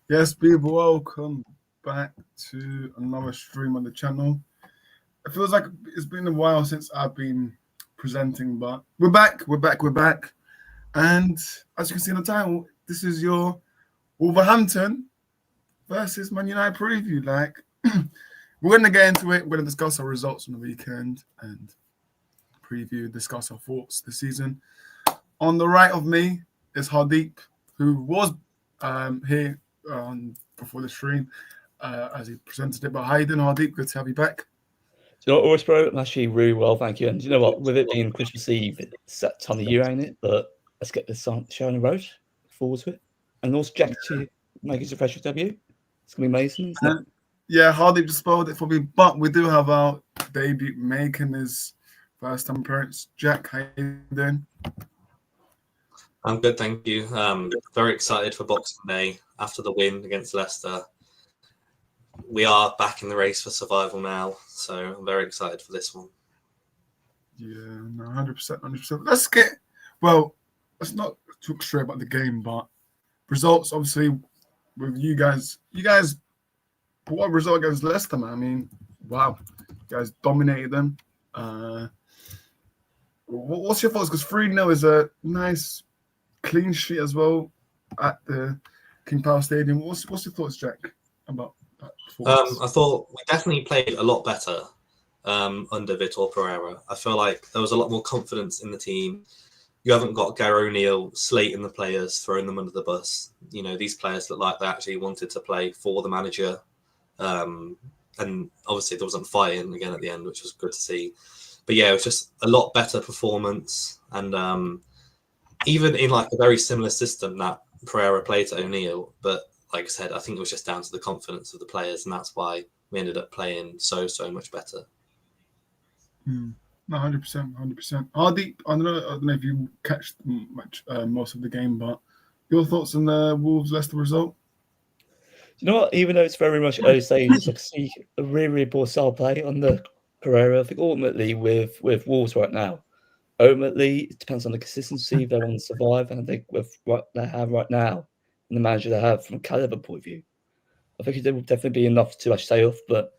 Yes, people, welcome back to another stream on the channel. It feels like it's been a while since I've been presenting, but we're back. And as you can see in the title, this is your Wolverhampton versus Man United preview. We're going to get into it. We're going to discuss our results from the weekend and discuss our thoughts this season. On the right of me is Hardeep, who was here before the stream as he presented it. But how you doing, Hardeep? Good to have you back. Do you know what, Royce, bro? I'm actually really well, thank you. And do you know what? With it being Christmas Eve, it's that time of year, ain't it? But let's get this show on the road. Look forward to it. And also, Jack to make his official debut. It's going to be amazing, isn't it? Yeah, Hardeep just spoiled it for me. But we do have our debut making his first time appearance. Jack, how you doing? I'm good, thank you. Very excited for Boxing Day after the win against Leicester. We are back in the race for survival now, so I'm very excited for this one. Yeah, no, 100%. Let's not talk straight about the game, but results, obviously, with you guys put a result against Leicester, man. I mean, wow, you guys dominated them. What's your thoughts? Because 3-0 is a nice clean sheet as well at the King Power Stadium. What's your thoughts, Jack, about that performance? I thought we definitely played a lot better under Vitor Pereira. I feel like there was a lot more confidence in the team. You haven't got Gary O'Neill slating the players, throwing them under the bus. You know, these players look like they actually wanted to play for the manager. And obviously there wasn't fighting again at the end, which was good to see. But yeah, it was just a lot better performance. And even in like a very similar system that Pereira played to O'Neill, but like I said, I think it was just down to the confidence of the players, and that's why we ended up playing so much better. No, 100%. Hardeep, I don't know if you catch most of the game, but your thoughts on the Wolves Leicester result? You know what? Even though it's very much early stages, I can see a really poor style play on the Pereira. I think ultimately with Wolves right now, it depends on the consistency if they want to survive, and I think with what they have right now and the manager they have from a caliber point of view, I think it will definitely be enough to actually stay off. But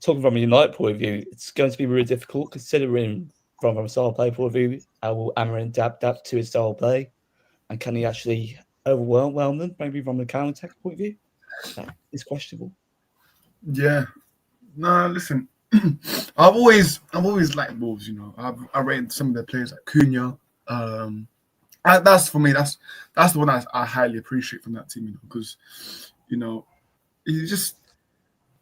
talking from a United point of view, it's going to be really difficult considering from a style play point of view, how will Amarin adapt to his style play, and can he actually overwhelm them maybe from a counter attack point of view? That is questionable. Yeah. No, listen. I've always liked Wolves. You know, I rated some of their players like Cunha. That's for me. That's the one I highly appreciate from that team. Because he just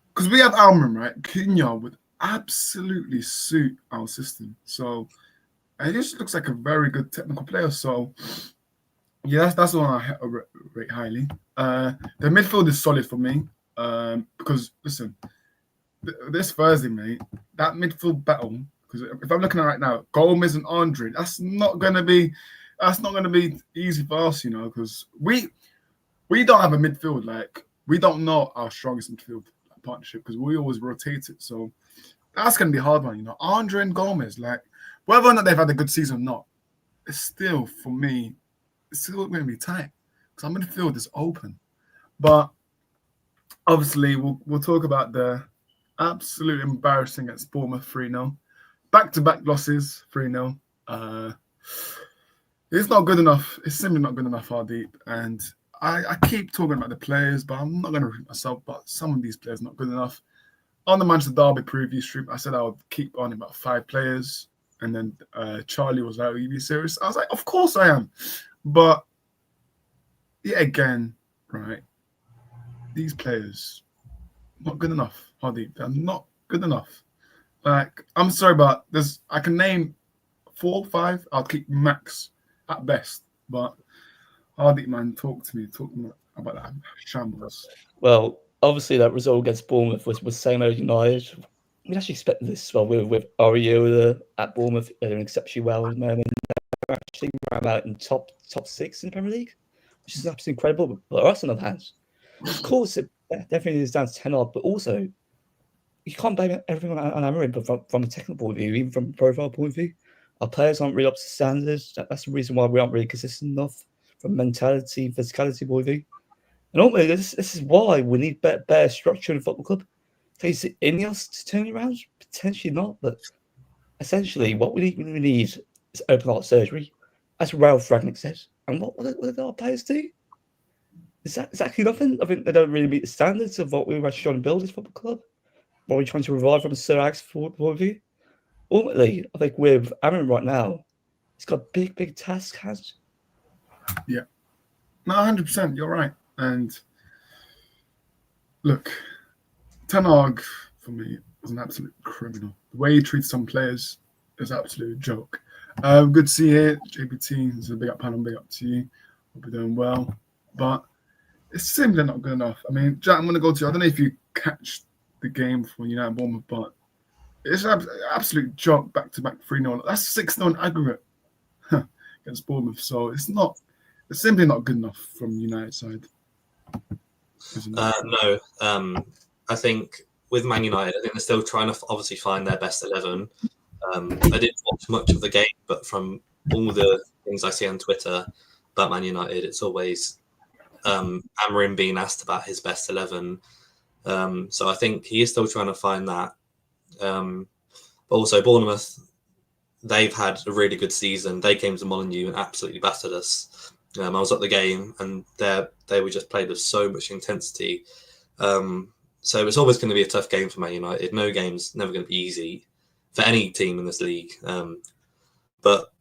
because we have Almiron, right? Cunha would absolutely suit our system. So he just looks like a very good technical player. So yeah, that's the one I rate highly. The midfield is solid for me because listen. This Thursday, mate, that midfield battle. Because if I'm looking at it right now, Gomez and Andre, that's not gonna be easy for us, because we don't have a midfield. Like we don't know our strongest midfield partnership because we always rotate it. So that's gonna be a hard one, Andre and Gomez, like whether or not they've had a good season or not, it's still for me, it's still gonna be tight because our midfield is open. But obviously, we'll talk about the absolute embarrassing at Bournemouth 3-0. Back-to-back losses 3-0. It's not good enough. It's simply not good enough, Hardeep. And I keep talking about the players, but I'm not going to repeat myself. But some of these players are not good enough. On the Manchester Derby preview stream, I said I would keep on about 5 players. And then Charlie was like, are you serious? I was like, of course I am. But yet again, right, these players, not good enough, Hardeep. They're not good enough. Like, I'm sorry, but I can name 4 or 5. I'll keep max at best. But Hardeep, man, talk to me about that shambles. Well, obviously that result against Bournemouth was same as United. We actually expected this as well with Areola at Bournemouth. They're doing exceptionally well at the moment. They're actually round out in top 6 in the Premier League, which is absolutely incredible. But us on the other hand, of course, it definitely is down to 10 odd, but also you can't blame everything on Amarin, but from a technical point of view, even from a profile point of view, our players aren't really up to standards. That's the reason why we aren't really consistent enough from mentality, physicality point of view. And ultimately, this is why we need better structure in a football club. So is it Ineos to turn it around? Potentially not, but essentially, what we need is open heart surgery, as Ralph Ragnick said. And what did our players do? Is that exactly nothing? I think they don't really meet the standards of what we were actually trying to build this football club. What we're trying to revive from a Sir Alex point of view. Ultimately, I think with Aaron right now, he's got big task hands. Yeah. No, 100%. You're right. And look, Ten Hag, for me, is an absolute criminal. The way he treats some players is an absolute joke. Good to see you here, JBT. It's a big up panel, big up to you. Hope you're doing well. But it's simply not good enough. I mean, Jack, I'm going to go to you. I don't know if you catch the game for United Bournemouth, but it's an absolute joke back-to-back 3-0. That's 6-0 aggregate against Bournemouth. So it's simply not good enough from United side. No. I think with Man United, I think they're still trying to obviously find their best 11. I didn't watch much of the game, but from all the things I see on Twitter about Man United, it's always Amorim being asked about his best 11. So I think he is still trying to find that. But also Bournemouth, they've had a really good season. They came to Molineux and absolutely battered us. I was at the game and they were just played with so much intensity. So it's always going to be a tough game for Man United. No game's never going to be easy for any team in this league. But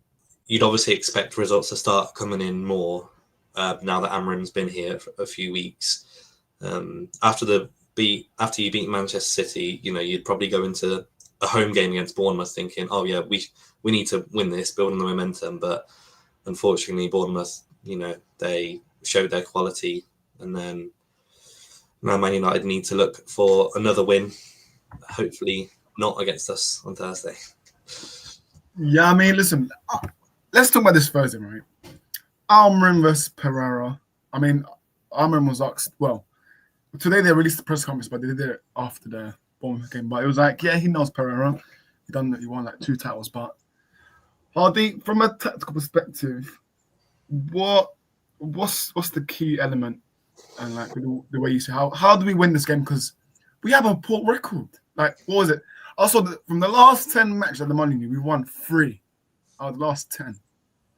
you'd obviously expect results to start coming in more now that Amorim's been here for a few weeks. After you beat Manchester City, you'd probably go into a home game against Bournemouth thinking, oh yeah, we need to win this, building the momentum. But unfortunately, Bournemouth, they showed their quality, and then now Man United need to look for another win, hopefully not against us on Thursday. Yeah, I mean, listen, let's talk about this Thursday, right? Amorim versus Pereira. I mean, Amorim was asked, well, today they released the press conference, but they did it after the Bournemouth game. But it was like, yeah, he knows Pereira. He won like 2 titles. But Hardy, from a tactical perspective, what's the key element? And like the way you say, how do we win this game? Because we have a poor record. Like, what was it? Also, from the last 10 matches at the Molineux, we won 3 out of the last 10.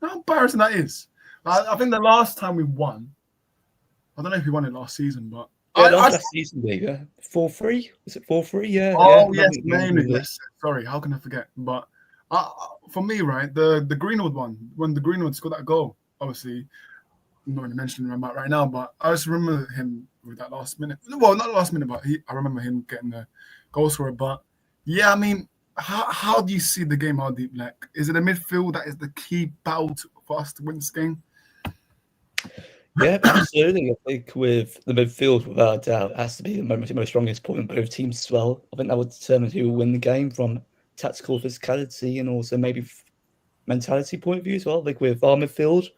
How embarrassing that is. I think the last time we won, I don't know if we won it last season, but last season, yeah. 4-3? Was it 4-3? Yeah. Oh, yeah. yes, mainly. Yes. Sorry, how can I forget? But for me, right, the Greenwood one, when the Greenwood scored that goal, obviously, I'm not going to mention him about right now, but I just remember him with that last minute. Well, not last minute, but I remember him getting the goal scorer. But yeah, I mean, how do you see the game? How deep? Like, is it a midfield that is the key battle for us to win this game? Yeah, absolutely. I think with the midfield, without a doubt, it has to be the most strongest point in both teams as well. I think that would determine who will win the game from tactical physicality and also maybe mentality point of view as well. Like with our midfield,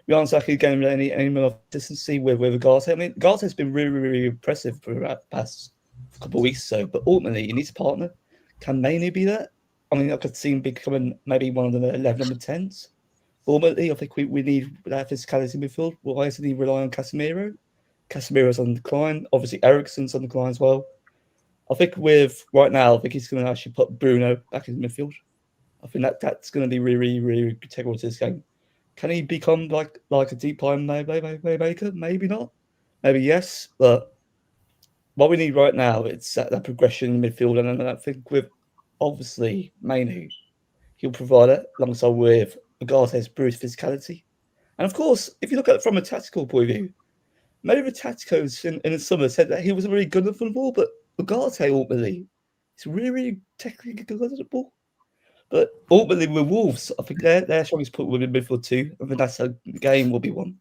we aren't exactly getting any more consistency with Ugarte. I mean, Ugarte has been really impressive for the past couple of weeks or so, but ultimately, he needs a partner. Can Mainoo be that? I mean, I could see him becoming maybe one of the 11 number 10s. Ultimately, I think we need that physicality in midfield. Why isn't he relying on Casemiro? Casemiro's on decline. Obviously, Eriksen's on decline as well. I think right now, I think he's going to actually put Bruno back in midfield. I think that's going to be really integral to this game. Can he become like a deep line maker? Maybe not. Maybe yes. But what we need right now is that progression in midfield. And I think with, obviously, Mainoo, he'll provide it alongside with Ugarte's brute physicality. And of course, if you look at it from a tactical point of view, maybe the tacticos in the summer said that he wasn't really good enough for the ball, but Ugarte ultimately is really technically good at the ball. But ultimately with Wolves, I think their strongest point will be midfield too. I think that's how the game will be won.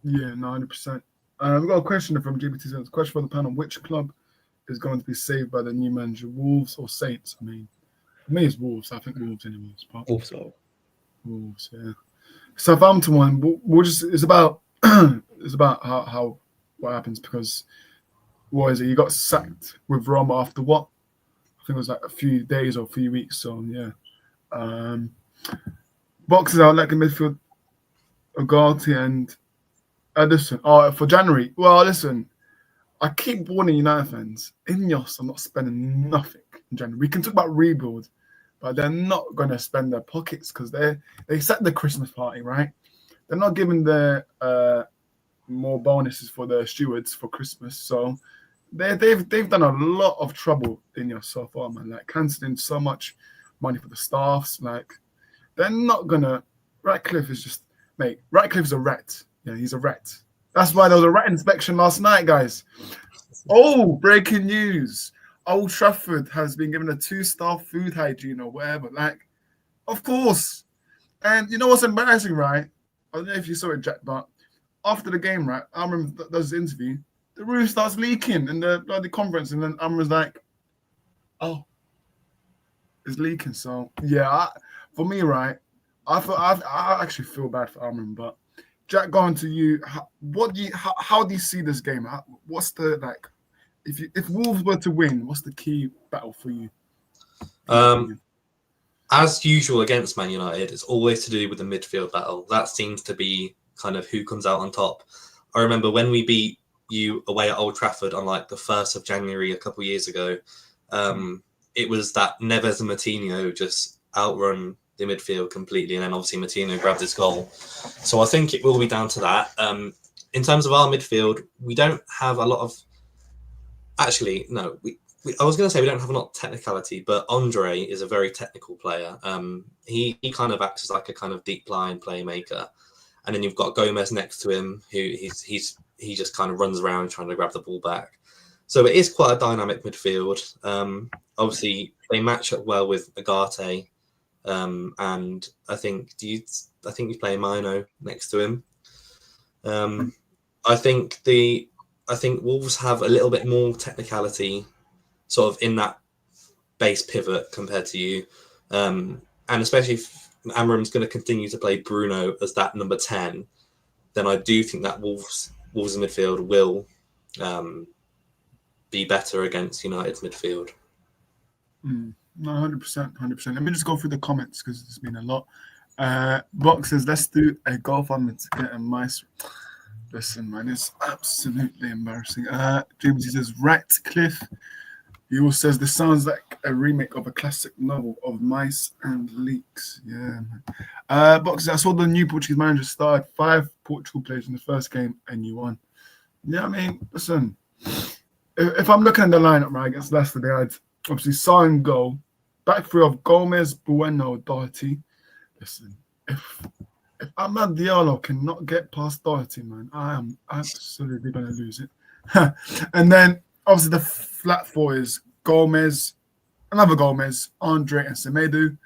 Yeah, 90%. We've got a question from GPT. A question for the panel: which club is going to be saved by the new manager, Wolves or Saints? I mean, for me, it's Wolves. I think Wolves anyways. Wolves, yeah. Southampton one. It's about it's about how what happens because what is it? You got sacked with Roma after what? I think it was like a few days or a few weeks. So yeah. Boxes out like in midfield, Ugarte and Listen, for January. Well, listen, I keep warning United fans. Ineos are not spending nothing in January. We can talk about rebuild, but they're not going to spend their pockets because they set the Christmas party, right? They're not giving the more bonuses for the stewards for Christmas, so they've done a lot of trouble Ineos so far, man. Like cancelling so much money for the staffs. Like they're not gonna. Ratcliffe is just mate. Ratcliffe's a rat. Yeah, he's a rat. That's why there was a rat inspection last night, guys. Oh, breaking news. Old Trafford has been given a 2-star food hygiene or whatever. Like, of course. And you know what's embarrassing, right? I don't know if you saw it, Jack, but after the game, right, Amram does the interview. The roof starts leaking in the bloody conference. And then Amram's like, oh, it's leaking. So, yeah, for me, right, I actually feel bad for Amram, but Jack, going to you. How do you see this game? What's the like? If Wolves were to win, what's the key battle for you? As usual against Man United, it's always to do with the midfield battle. That seems to be kind of who comes out on top. I remember when we beat you away at Old Trafford on like the 1st of January a couple of years ago. It was that Neves and Moutinho just outrun the midfield completely, and then obviously Moutinho grabbed his goal. So I think it will be down to that. In terms of our midfield, we don't have a lot of. Actually, no. I was going to say we don't have a lot of technicality, but Andre is a very technical player. He kind of acts as like a kind of deep line playmaker, and then you've got Gomez next to him, who he just kind of runs around trying to grab the ball back. So it is quite a dynamic midfield. Obviously, they match up well with Agate. And I think you play Mino next to him. I think Wolves have a little bit more technicality, sort of in that base pivot compared to you, and especially if Amram's going to continue to play Bruno as that number 10, then I do think that Wolves in midfield will be better against United's midfield. No, 100%. Let me just go through the comments because there's been a lot. Box says, let's do a GoFundMe to get a mice. Listen, man, it's absolutely embarrassing. James, he says, Ratcliffe. He also says, this sounds like a remake of a classic novel of mice and leaks. Yeah, man. Box says, I saw the new Portuguese manager started 5 Portugal players in the first game and you won. Yeah, I mean, listen, if I'm looking at the lineup, right, against Leicester, they had obviously Sarr and goal. Back three of Gomez, Bueno, Doherty. Listen, if Amad Diallo cannot get past Doherty, man, I am absolutely going to lose it. And then, obviously, the flat four is Gomez, another Gomez, Andre and Semedo.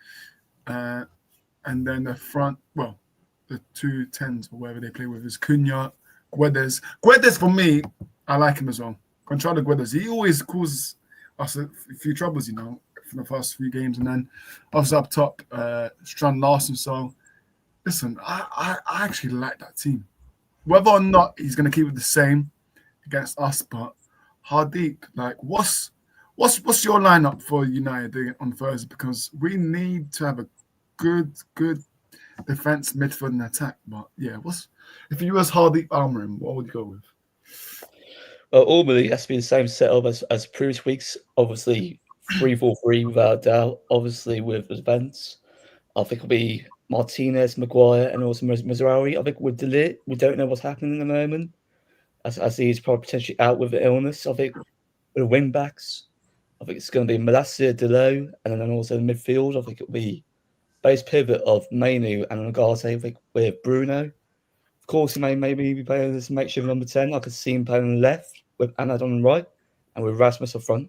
And then the front, well, the 2 10s or whatever they play with is Cunha, Guedes. Guedes, for me, I like him as well. Contrario Guedes, he always causes us a few troubles, you know, for the first few games. And then, obviously, up top, Strand Larson. So, listen, I actually like that team. Whether or not he's going to keep it the same against us, but Hardeep, like, what's your lineup for United on Thursday? Because we need to have a good defense, midfield, and attack. But yeah, if you was Hardeep Almiron, what would you go with? Well, ultimately, it has to be the same setup as previous weeks. Obviously, 3-4-3 without doubt. Obviously, with events, I think it'll be Martinez, Maguire, and also Mazraoui. I think with De Ligt, we don't know what's happening at the moment. As he's probably potentially out with the illness. I think with the wing backs, I think it's going to be Malacia, Delo, and then also the midfield. I think it'll be base pivot of Mainu and Agate, I think, with Bruno. Of course, he may maybe be playing this makeshift number 10. I could see him playing on the left with Anad on the right and with Rasmus up front.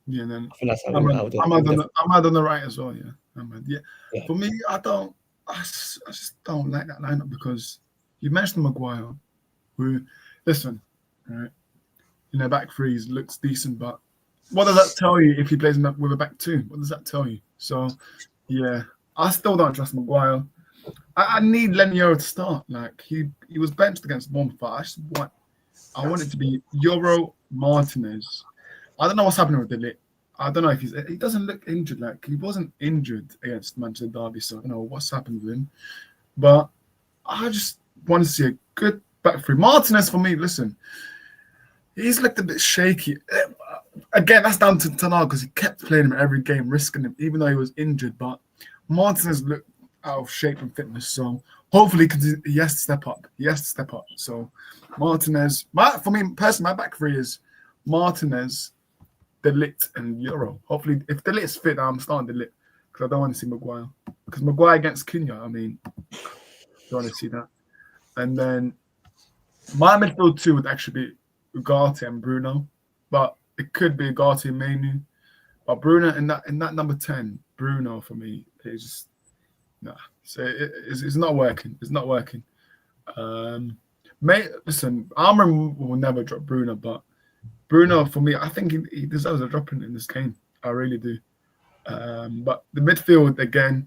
Yeah, and then I think that's how Ahmad on the right as well. Yeah, Ahmad. Yeah. Yeah. For me, I just don't like that lineup because you mentioned Maguire, who, listen, right, you know, back three looks decent, but what does that tell you if he plays with a back two? What does that tell you? So, yeah, I still don't trust Maguire. I need Leniero to start. Like he was benched against Bournemouth. I want it to be Euro Martinez. I don't know what's happening with De Ligt. I don't know if he doesn't look injured. Like he wasn't injured against Manchester Derby, so I don't know what's happened with him. But I just want to see a good back three. Martinez, for me, listen, he's looked a bit shaky. Again, that's down to Ten Hag because he kept playing him every game, risking him, even though he was injured. But Martinez looked out of shape and fitness, so hopefully he has to step up. He has to step up. So Martinez, for me personally, my back three is Martinez, De Ligt, and Euro. Hopefully, if De Ligt's fit, I'm starting De Ligt because I don't want to see Maguire. Because Maguire against Cunha, I mean, don't want to see that. And then my midfield two would actually be Ugarte and Bruno, but it could be Ugarte and Mainu. But Bruno in that number 10, Bruno for me is just nah. So it's not working. It's not working. Listen, Almiron will never drop Bruno, but Bruno for me, I think he deserves a drop in this game. I really do. But the midfield again,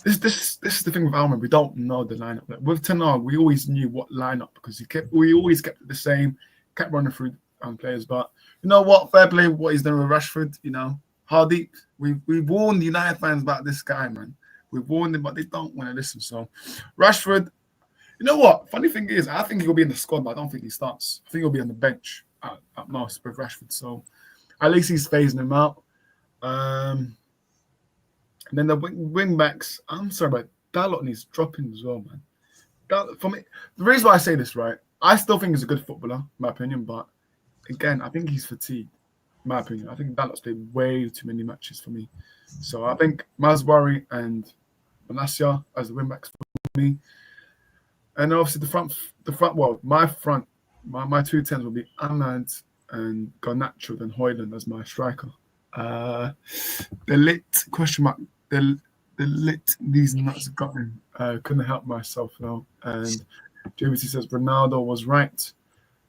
this is the thing with Almiron. We don't know the lineup. Like, with Ten Hag, we always knew what lineup because we always kept it the same, kept running through players. But you know what? Fair play what he's done with Rashford. You know, Hardy. We've warned the United fans about this guy, man. We've warned them, but they don't want to listen. So, Rashford, you know what? Funny thing is, I think he'll be in the squad, but I don't think he starts. I think he'll be on the bench at most with Rashford. So, at least he's phasing him out. And then the wing backs, I'm sorry, but Dalot needs dropping as well, man. For me, the reason why I say this, right? I still think he's a good footballer, in my opinion, but again, I think he's fatigued. In my opinion, I think Dalot's played way too many matches for me. So I think Maswari and Malacia as the wing backs for me. And obviously the front. Well, my two tens will be Ahmad and Garnacho, then Højlund as my striker. The lit question mark. The lit these nuts got me. Couldn't help myself now. And JVT says Ronaldo was right.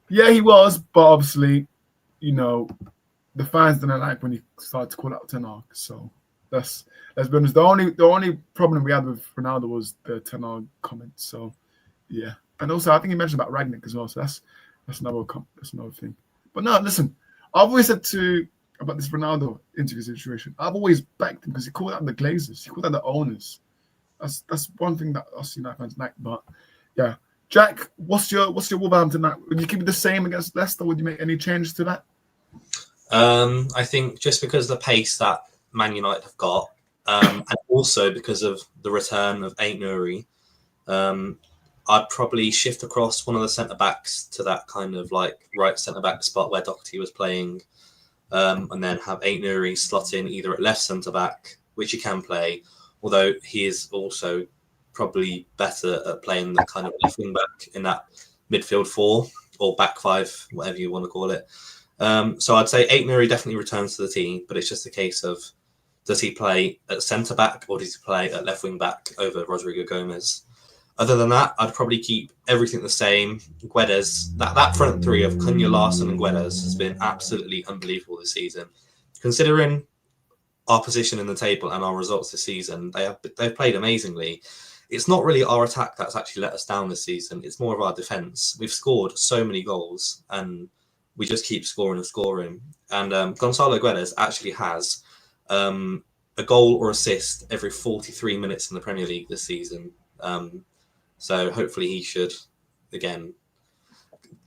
Yeah, he was, but obviously, you know, the fans didn't like when he started to call out Ten Hag. So let's be honest. The only problem we had with Ronaldo was the Ten Hag comment. So yeah, and also I think he mentioned about Ragnick as well. So that's another thing. But no, listen, I've always said about this Ronaldo interview situation. I've always backed him because he called out the Glazers, he called out the owners. That's one thing that us United fans like. But yeah, Jack, what's your Wolverhampton night? Would you keep it the same against Leicester? Would you make any changes to that? I think just because of the pace that Man United have got, and also because of the return of Aït-Nouri, I'd probably shift across one of the centre backs to that kind of like right centre back spot where Doherty was playing, and then have Aït-Nouri slot in either at left centre back, which he can play, although he is also probably better at playing the kind of left wing back in that midfield four or back five, whatever you want to call it. So I'd say Aït-Nouri definitely returns to the team, but it's just a case of does he play at centre back or does he play at left wing back over Rodrigo Gomez? Other than that, I'd probably keep everything the same. Guedes, that front three of Cunha, Larson, and Guedes has been absolutely unbelievable this season. Considering our position in the table and our results this season, they've played amazingly. It's not really our attack that's actually let us down this season. It's more of our defence. We've scored so many goals and we just keep scoring and scoring. And Gonzalo Guedes actually has a goal or assist every 43 minutes in the Premier League this season. So hopefully he should, again.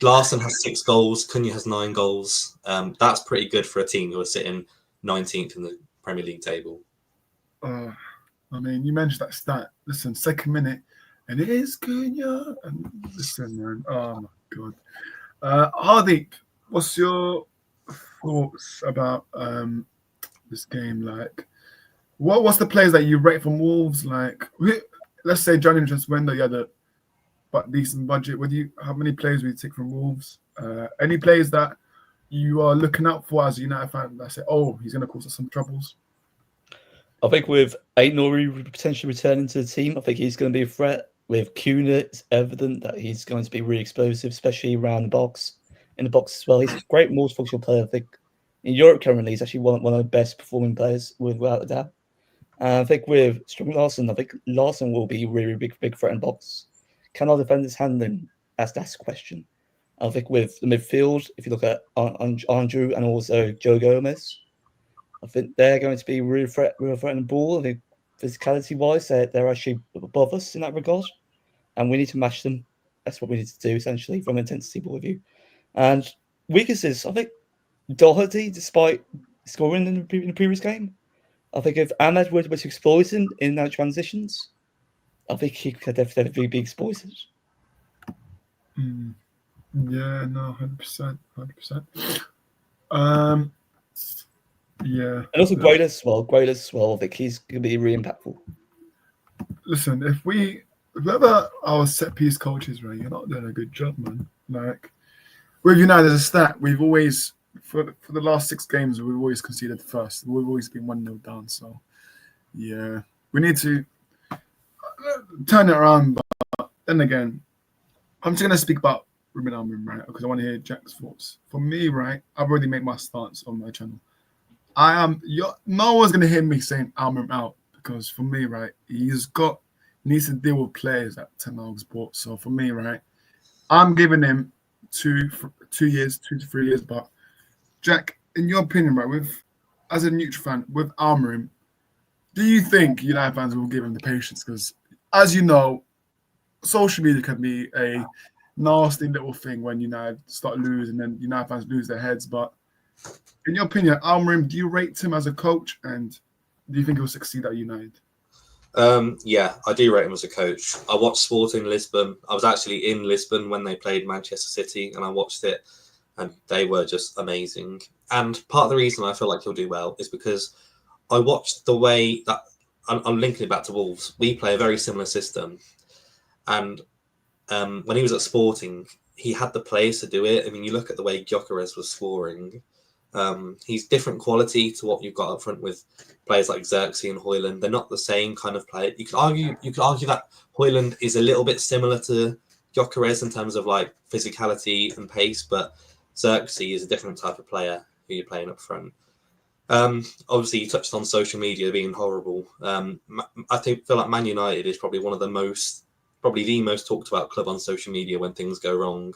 Larson has 6 goals. Cunha has 9 goals. That's pretty good for a team who are sitting 19th in the Premier League table. I mean, you mentioned that stat. Listen, second minute, and it is Cunha. And listen, man. Oh, my God. Hardeep, what's your thoughts about this game? Like, what's the players that you rate from Wolves? Like, let's say Johnny Transwender, you had a decent budget. How many players would you take from Wolves? Any players that you are looking out for as a United fan that say, oh, he's going to cause us some troubles? I think with Aït-Nouri potentially returning to the team, I think he's going to be a threat. With Cunha, it's evident that he's going to be really explosive, especially around the box, in the box as well. He's a great multifunctional player. I think in Europe currently, he's actually one of the best performing players, without a doubt. And I think with Strong Larson, I think Larson will be really big threat in box. Can our defenders handle him? That's the question. I think with the midfield, if you look at Andrew and also Joe Gomez, I think they're going to be really threatening the ball. I think physicality-wise, they're actually above us in that regard, and we need to match them. that's what we need to do essentially from an intensity point of view. And weaknesses, I think Doherty, despite scoring in the previous game, I think if Ahmed were to exploit him in and out transitions, I think he could definitely be exploited. Yeah, no, 100%. Yeah. And also Grealish as well. I think he's going to be really impactful. Listen, whoever our set piece coach is, right, you're not doing a good job, man. Like, with United as a stat, we've always, for the last 6 games, we've always conceded first. We've always been 1-0 down. So, yeah, we need to turn it around. But then again, I'm just going to speak about Ruben Amorim, right? Because I want to hear Jack's thoughts. For me, right, I've already made my stance on my channel. No one's going to hear me saying Amorim out. Because for me, right, he needs to deal with players that Ten Hag's bought. So for me, right, I'm giving him 2 to 3 years. But Jack, in your opinion, right, as a neutral fan, with Amorim, do you think United fans will give him the patience? Because as you know, social media can be a nasty little thing when United start losing and United fans lose their heads. But in your opinion, Amorim, do you rate him as a coach, and do you think he'll succeed at United? Yeah, I do rate him as a coach. I watched Sporting Lisbon. I was actually in Lisbon when they played Manchester City, and I watched it, and they were just amazing. And part of the reason I feel like he'll do well is because I watched the way that I'm linking it back to Wolves. We play a very similar system, and when he was at Sporting, he had the players to do it. I mean, you look at the way Gyökeres was scoring. He's different quality to what you've got up front with players like Xerxes and Højlund. They're not the same kind of player. You could argue that Højlund is a little bit similar to Gyökeres in terms of like physicality and pace, but Xerxes is a different type of player who you're playing up front. Obviously, you touched on social media being horrible. I feel like Man United is probably the most talked about club on social media when things go wrong.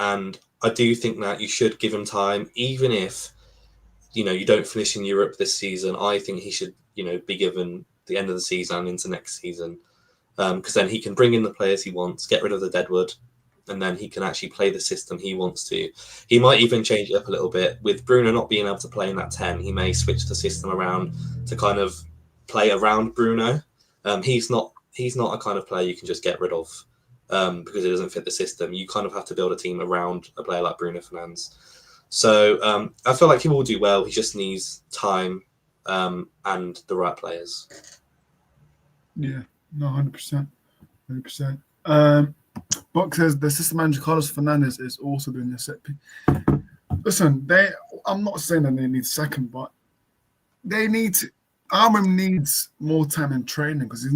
And I do think that you should give him time, even if, you don't finish in Europe this season. I think he should, be given the end of the season and into next season, because then he can bring in the players he wants, get rid of the deadwood, and then he can actually play the system he wants to. He might even change it up a little bit. With Bruno not being able to play in that 10, he may switch the system around to kind of play around Bruno. He's not a kind of player you can just get rid of. Because it doesn't fit the system. You kind of have to build a team around a player like Bruno Fernandes. So I feel like he will do well. He just needs time and the right players. Yeah, no, 100%. 100%. Buck says the system manager Carlos Fernandes is also doing the set piece. Listen, I'm not saying that they need second, but Amorim needs more time in training because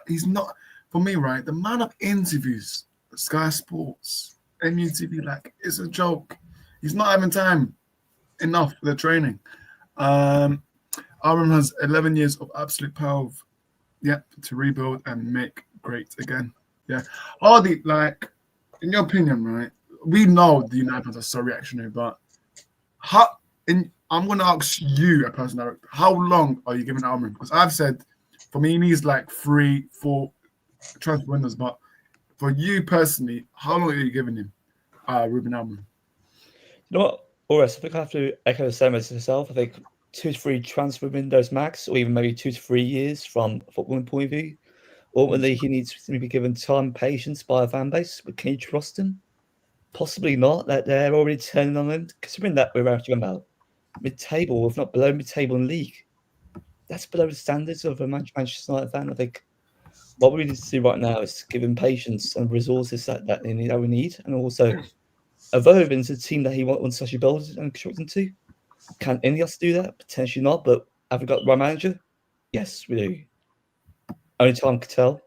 he's not. For me, right, the amount of interviews, Sky Sports, MUTV, like, it's a joke. He's not having time enough for the training. Amorim has 11 years of absolute power to rebuild and make great again. Yeah. Hardy, like, in your opinion, right, we know the United fans are so reactionary, but I'm going to ask you, a person, how long are you giving Amorim? Because I've said, for me, he needs like 3-4 transfer windows, but for you personally, how long are you giving him, Ruben Amorim? You know what, Oris, I think I have to echo the same as yourself. I think 2 to 3 transfer windows max, or even maybe 2 to 3 years from a footballing point of view. Ultimately, he needs to be given time and patience by a fan base, but can you trust him? Possibly not, that they're already turning on him, considering that we're actually about mid-table, if not below mid-table in league. That's below the standards of a Manchester United fan. I think what we need to do right now is give him patience and resources that we need, and also evolve into the team that he wants to actually build and construct into. Can Ineos do that? Potentially not, but have we got the right manager? Yes, we do. Only time can tell.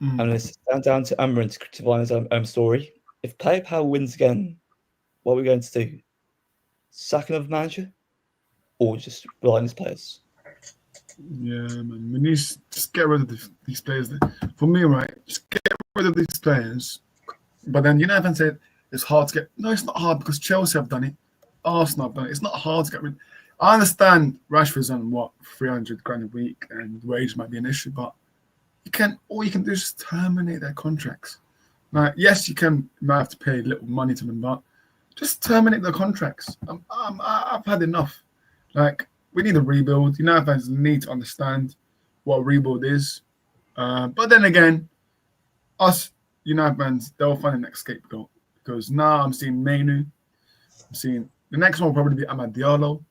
And it's down to Amorim to define his own story. If Player Power wins again, what are we going to do? Sack another manager? Or just rely on his players? Yeah, man. We need to just get rid of these players. For me, right, just get rid of these players. But then United fans said it's hard to get. No, it's not hard because Chelsea have done it. Arsenal have done it. It's not hard to get rid. I understand Rashford's on 300 grand a week and wage might be an issue, but all you can do is just terminate their contracts. Like, yes, you might have to pay little money to them, but just terminate their contracts. I've had enough. Like, we need a rebuild. United fans need to understand what a rebuild is. But then again, us United fans, they'll find the next scapegoat. Because now I'm seeing Mainu. I'm seeing the next one will probably be Amad Diallo.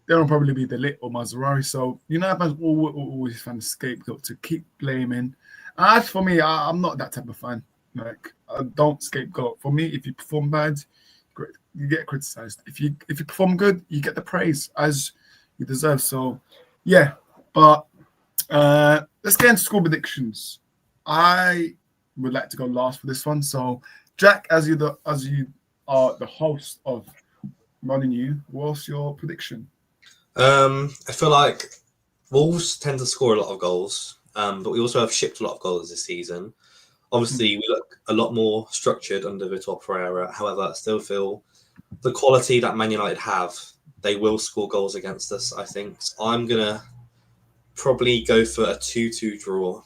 Then will probably be Ligt or Mazraoui. So United fans always find a scapegoat to keep blaming. As for me, I'm not that type of fan. Like, I don't scapegoat. For me, if you perform bad, you get criticized. If you perform good, you get the praise as you deserve. So, yeah. But let's get into school predictions. I would like to go last for this one. So, Jack, as you are the host of Molineux, what's your prediction? I feel like Wolves tend to score a lot of goals, but we also have shipped a lot of goals this season. Obviously, we look a lot more structured under Vitor Pereira. However, I still feel the quality that Man United have, they will score goals against us, I think. So I'm going to probably go for a 2-2 draw.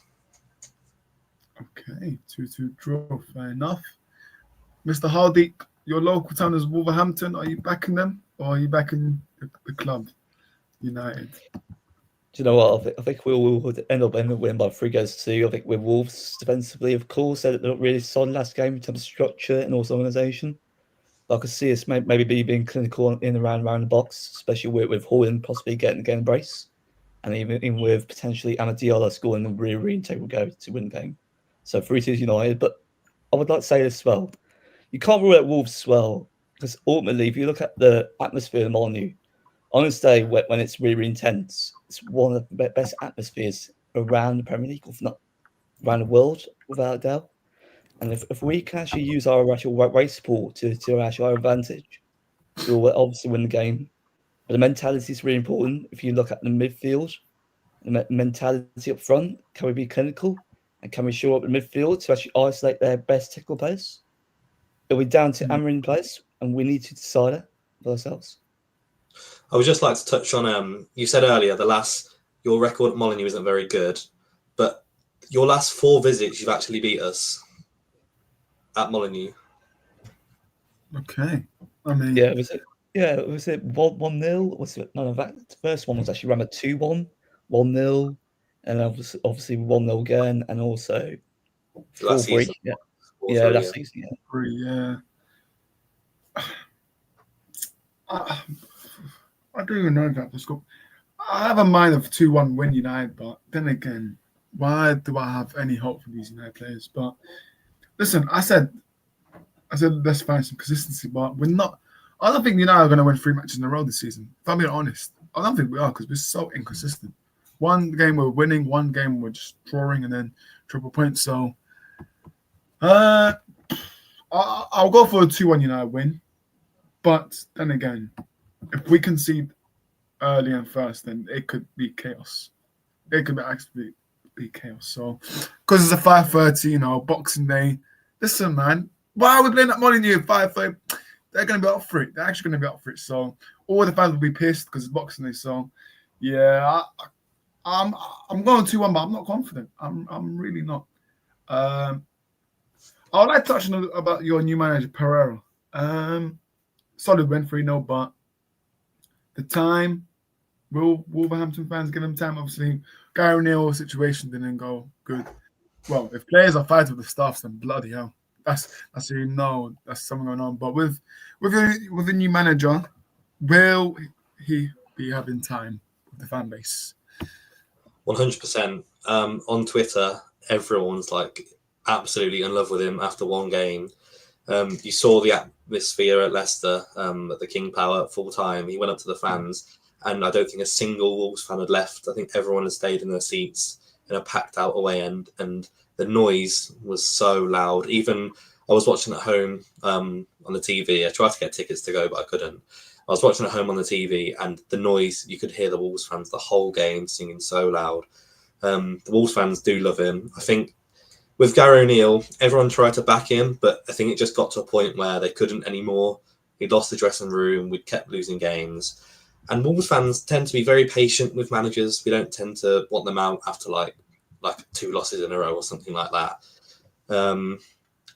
Okay, 2-2 draw. Fair enough. Mr. Hardy, your local town is Wolverhampton. Are you backing them or are you backing the club, United? Do you know what? I think we'll end up winning by 3-2. I think with Wolves defensively, of course, they're not really solid last game in terms of structure and also organisation. I could see us maybe being clinical in and around the box, especially with Hoyland possibly getting a brace, and even with potentially Amad Diallo scoring a really integral goal to win the game. So 3-2 United. But I would like to say this as well. You can't rule out Wolves as well, because ultimately, if you look at the atmosphere of Molineux, on this day when it's really intense, it's one of the best atmospheres around the Premier League, if not around the world, without a doubt. And if we can actually use our actual race support to our advantage, we'll obviously win the game. But the mentality is really important. If you look at the midfield, the mentality up front, can we be clinical? And can we show up in midfield to actually isolate their best technical players? It'll be down to Amorim players, and we need to decide it for ourselves. I would just like to touch on, you said earlier, your record at Molineux isn't very good, but your last 4 visits, you've actually beat us at Molineux. Okay. I mean, was it 1-0? Was it? No, the first one was actually run at 2-1, 1-0, and obviously 1-0 again, and also 4-3. Yeah, last season. Yeah. I don't even know about the score. I have a mind of 2-1 win United, but then again, why do I have any hope for these United players? But listen, I said let's find some consistency, but we're not. I don't think United are going to win 3 matches in a row this season. If I'm being honest, I don't think we are because we're so inconsistent. One game we're winning, one game we're just drawing, and then triple points. So, I'll go for a 2-1 United win. But then again, if we concede early and first, then it could be chaos. It could actually be chaos. So, because it's a 5:30, Boxing Day. Listen, man, why are we playing that Molineux at 5:30? They're going to be up for it. They're actually going to be up for it. So, all the fans will be pissed because it's Boxing Day. So, yeah, I'm going 2-1, but I'm not confident. I'm really not. I would like to touch on about your new manager, Pereira. Solid win 3-0, but the time, will Wolverhampton fans give him time? Obviously, Gary O'Neil situation didn't go good. Well, if players are fighting with the staff, then bloody hell, that's that's something going on. But with the new manager, will he be having time with the fan base? 100%. On Twitter, everyone's like absolutely in love with him after one game. You saw the atmosphere at Leicester at the King Power at full time. He went up to the fans, and I don't think a single Wolves fan had left. I think everyone had stayed in their seats in a packed out away end, and the noise was so loud. Even I was watching at home on the TV. I tried to get tickets to go, but I couldn't. I was watching at home on the TV, and the noise, you could hear the Wolves fans the whole game singing so loud. The Wolves fans do love him. I think with Gary O'Neil, everyone tried to back him, but I think it just got to a point where they couldn't anymore. He'd lost the dressing room. We'd kept losing games. And Wolves fans tend to be very patient with managers. We don't tend to want them out after like like 2 losses in a row or something like that.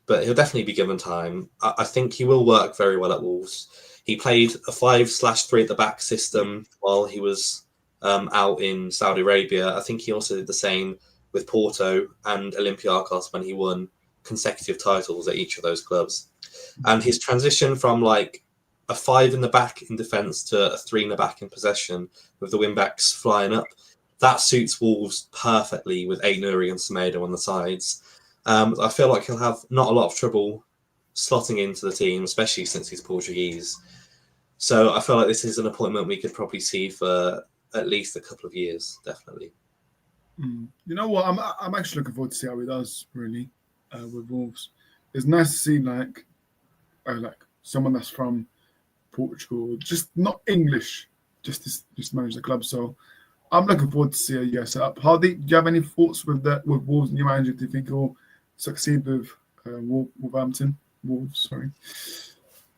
But he'll definitely be given time. I think he will work very well at Wolves. He played a 5/3 at the back system while he was out in Saudi Arabia. I think he also did the same with Porto and Olympiacos when he won consecutive titles at each of those clubs. And his transition from like a 5 in the back in defence to a 3 in the back in possession with the wing backs flying up, that suits Wolves perfectly with Aït-Nouri and Semedo on the sides. I feel like he'll have not a lot of trouble slotting into the team, especially since he's Portuguese. So I feel like this is an appointment we could probably see for at least a couple of years, definitely. You know what? I'm actually looking forward to see how he does, really, with Wolves. It's nice to see like someone that's from Portugal, just not English, just manage the club. So I'm looking forward to see how you guys set up. Hardy, do you have any thoughts with Wolves and your manager? Do you think he'll succeed with Wolverhampton? Wolves, sorry.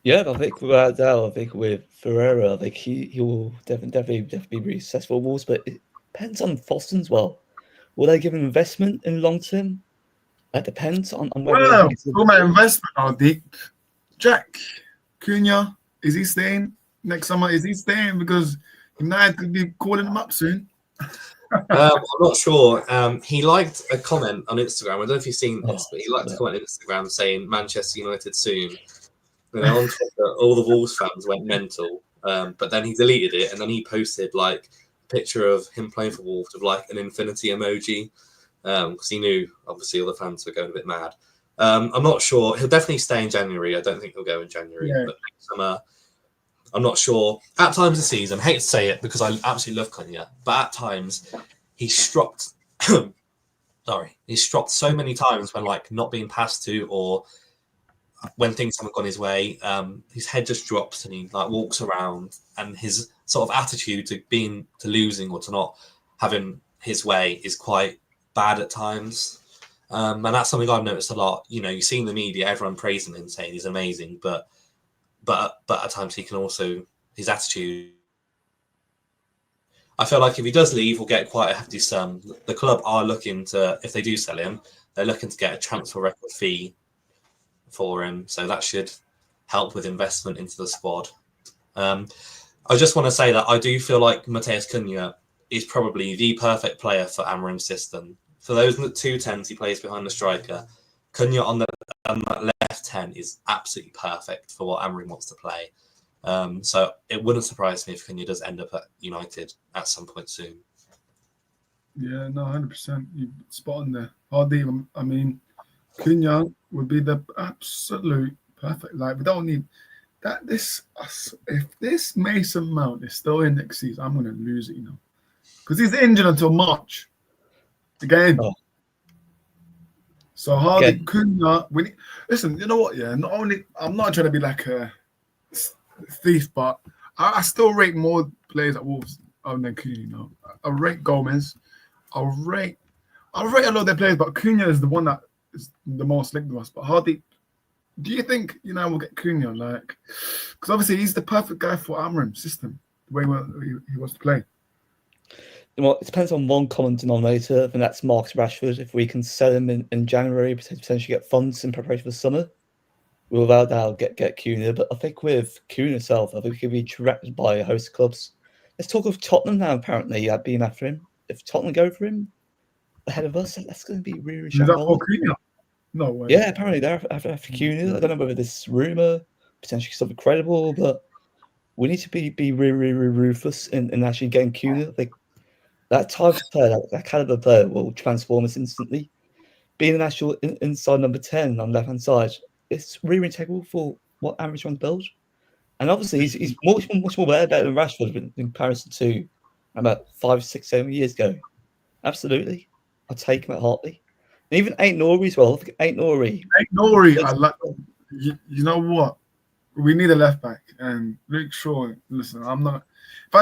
Yeah, I think without doubt, I think with Ferreira, I think he will definitely be really successful at Wolves, but it depends on Foster as well. Will they give him investment in long term? That depends on whether Well, for my investment, Hardy, Jack Cunha, is he staying next summer? Is he staying because United could be calling him up soon? I'm not sure. He liked a comment on Instagram. I don't know if you've seen this, but he liked a comment on Instagram saying Manchester United soon. And then on Twitter, all the Wolves fans went mental. But then he deleted it, and then he posted like a picture of him playing for Wolves with like an infinity emoji, because he knew obviously all the fans were going a bit mad. I'm not sure. He'll definitely stay in January. I don't think he'll go in January, but next summer, I'm not sure. At times this season, I hate to say it because I absolutely love Cunha, but at times he's struck. He's struck so many times when like not being passed to or when things haven't gone his way. His head just drops and he like walks around, and his sort of attitude to losing or to not having his way is quite bad at times. And that's something I've noticed a lot. You know, you see in the media everyone praising him, saying he's amazing, but at times he can also, his attitude. I feel like if he does leave, we'll get quite a hefty sum. The club are looking to, if they do sell him, they're looking to get a transfer record fee for him, so that should help with investment into the squad. I just want to say that I do feel like Matheus Cunha is probably the perfect player for Amorim's system. For those 2 10s he plays behind the striker, Cunha on the left 10 is absolutely perfect for what Amorim wants to play. So it wouldn't surprise me if Cunha does end up at United at some point soon. Yeah, no, 100%. You spot on there. Hardy, I mean, Cunha would be the absolute perfect. Like, we don't need that. If this Mason Mount is still in next season, I'm going to lose it, because he's injured until March. Again. Oh. So Hardy, Cunha, listen, you know what? Yeah, not only I'm not trying to be like a thief, but I still rate more players at Wolves than Cunha. I rate Gomez. I rate a lot of their players, but Cunha is the one that is the most linked to us. But Hardy, do you think we'll get Cunha? Like, because obviously he's the perfect guy for Amorim's system, the way he wants to play. Well, it depends on one common denominator, and that's Marcus Rashford. If we can sell him in January, potentially get funds in preparation for the summer, we'll without doubt get Cunha. But I think with Cunha himself, I think he'll be attracted by a host of clubs. Let's talk of Tottenham now, apparently, being after him. If Tottenham go for him ahead of us, that's going to be really shocking. No way. Yeah, apparently they're after Cunha. I don't know whether this is rumour, potentially something credible, but we need to be really ruthless in actually getting Cunha. Like, that type of player, that caliber player will transform us instantly. Being an actual inside number 10 on the left-hand side, it's really integral for what Amorim's trying to build. And obviously, he's much more better than Rashford in comparison to about 5, 6, 7 years ago. Absolutely. I'll take him at Hartley. And even Aït-Nouri as well. I think Aït-Nouri, I like. You know what? We need a left back. And Luke Shaw, listen, I'm not. If